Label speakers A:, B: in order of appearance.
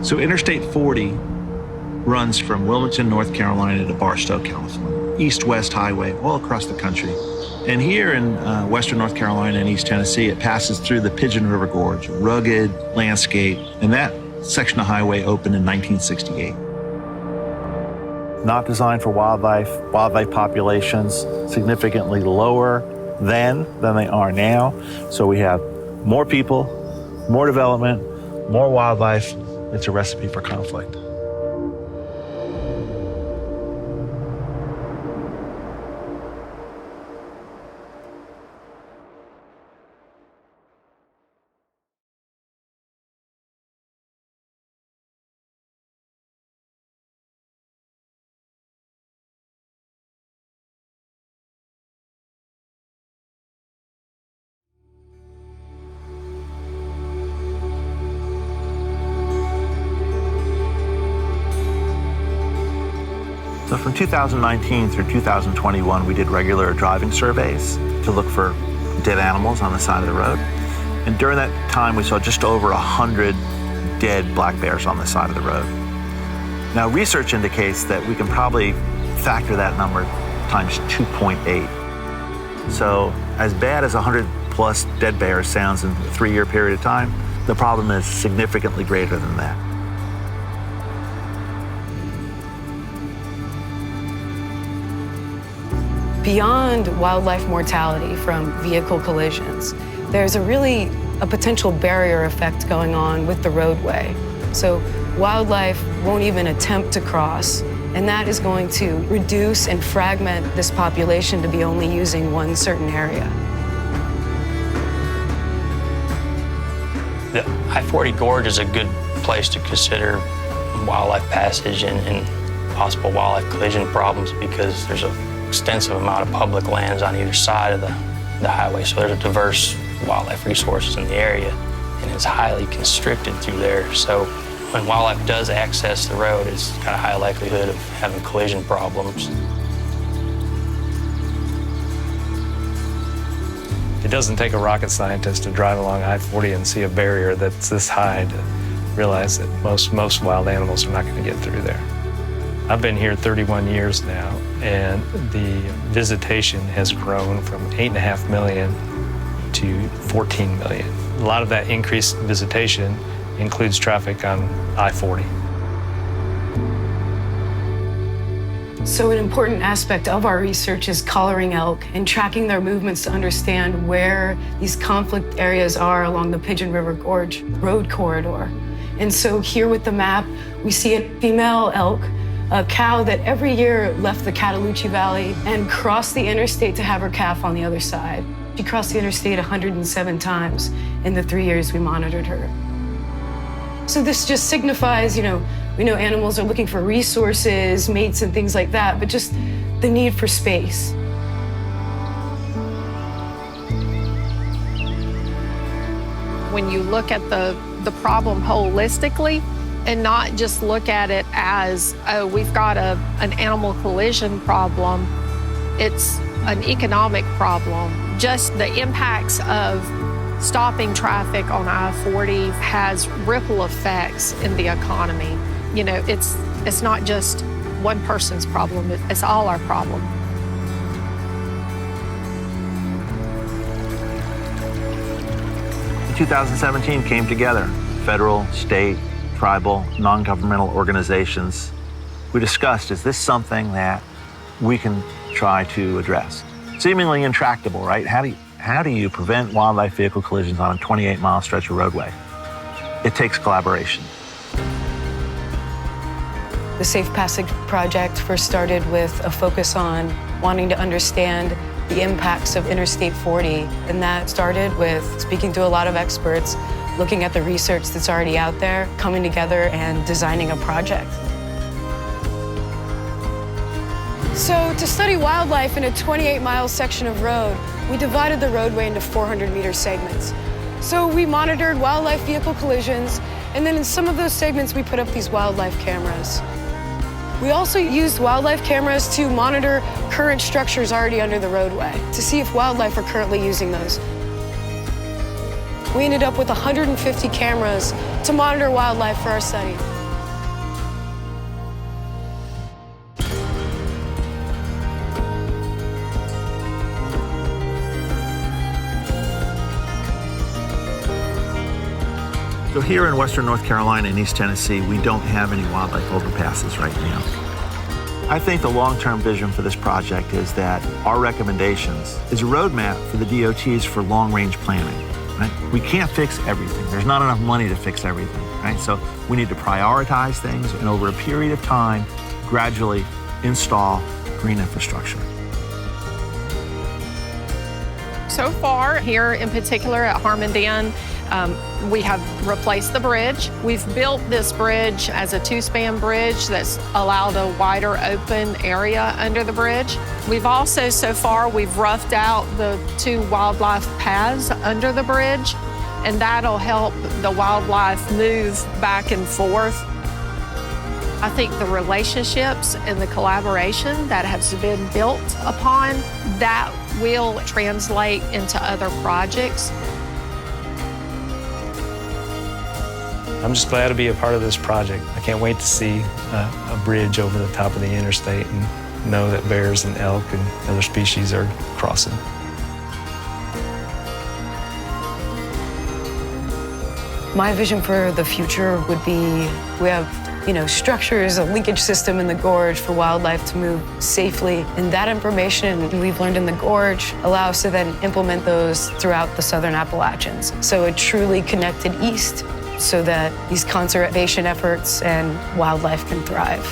A: So Interstate 40 runs from Wilmington, North Carolina to Barstow, California. East-west highway all across the country. And here in western North Carolina and East Tennessee, it passes through the Pigeon River Gorge, a rugged landscape. And that section of highway opened in 1968. Not designed for wildlife populations significantly lower than they are now. So we have more people, more development, more wildlife. It's a recipe for conflict. So from 2019 through 2021, we did regular driving surveys to look for dead animals on the side of the road. And during that time, we saw just over 100 dead black bears on the side of the road. Now, research indicates that we can probably factor that number times 2.8. So as bad as 100 plus dead bears sounds in a 3-year period of time, the problem is significantly greater than that.
B: Beyond wildlife mortality from vehicle collisions, there's a potential barrier effect going on with the roadway. So wildlife won't even attempt to cross, and that is going to reduce and fragment this population to be only using one certain area.
C: The I-40 Gorge is a good place to consider wildlife passage and possible wildlife collision problems because there's an extensive amount of public lands on either side of the highway, so there's a diverse wildlife resources in the area, and it's highly constricted through there. So when wildlife does access the road, it's got a high likelihood of having collision problems.
D: It doesn't take a rocket scientist to drive along I-40 and see a barrier that's this high to realize that most wild animals are not going to get through there. I've been here 31 years now, and the visitation has grown from 8.5 million to 14 million. A lot of that increased visitation includes traffic on I-40.
B: So an important aspect of our research is collaring elk and tracking their movements to understand where these conflict areas are along the Pigeon River Gorge road corridor. And so here with the map, we see a female elk, a cow that every year left the Cataloochee Valley and crossed the interstate to have her calf on the other side. She crossed the interstate 107 times in the 3 years we monitored her. So this just signifies, we know animals are looking for resources, mates and things like that, but just the need for space.
E: When you look at the problem holistically, and not just look at it as, oh, we've got an animal collision problem. It's an economic problem. Just the impacts of stopping traffic on I-40 has ripple effects in the economy. It's not just one person's problem, it's all our problem.
A: In 2017 came together, federal, state, tribal, non-governmental organizations. We discussed, is this something that we can try to address? Seemingly intractable, right? How do you prevent wildlife vehicle collisions on a 28-mile stretch of roadway? It takes collaboration.
B: The Safe Passage Project first started with a focus on wanting to understand the impacts of Interstate 40, and that started with speaking to a lot of experts, looking at the research that's already out there, coming together and designing a project. So to study wildlife in a 28-mile section of road, we divided the roadway into 400-meter segments. So we monitored wildlife vehicle collisions, and then in some of those segments, we put up these wildlife cameras. We also used wildlife cameras to monitor current structures already under the roadway to see if wildlife are currently using those. We ended up with 150 cameras to monitor wildlife for our study.
A: So here in Western North Carolina and East Tennessee, we don't have any wildlife overpasses right now. I think the long-term vision for this project is that our recommendations is a roadmap for the DOTs for long-range planning. Right? We can't fix everything. There's not enough money to fix everything, right? So we need to prioritize things and over a period of time, gradually install green infrastructure.
E: So far, here in particular at Harmondale, we have replaced the bridge. We've built this bridge as a two-span bridge that's allowed a wider open area under the bridge. We've also, so far, we've roughed out the 2 wildlife paths under the bridge, and that'll help the wildlife move back and forth. I think the relationships and the collaboration that has been built upon, that will translate into other projects.
D: I'm just glad to be a part of this project. I can't wait to see a bridge over the top of the interstate and know that bears and elk and other species are crossing.
B: My vision for the future would be we have structures, a linkage system in the gorge for wildlife to move safely. And that information we've learned in the gorge allows us to then implement those throughout the Southern Appalachians. So a truly connected east so that these conservation efforts and wildlife can thrive.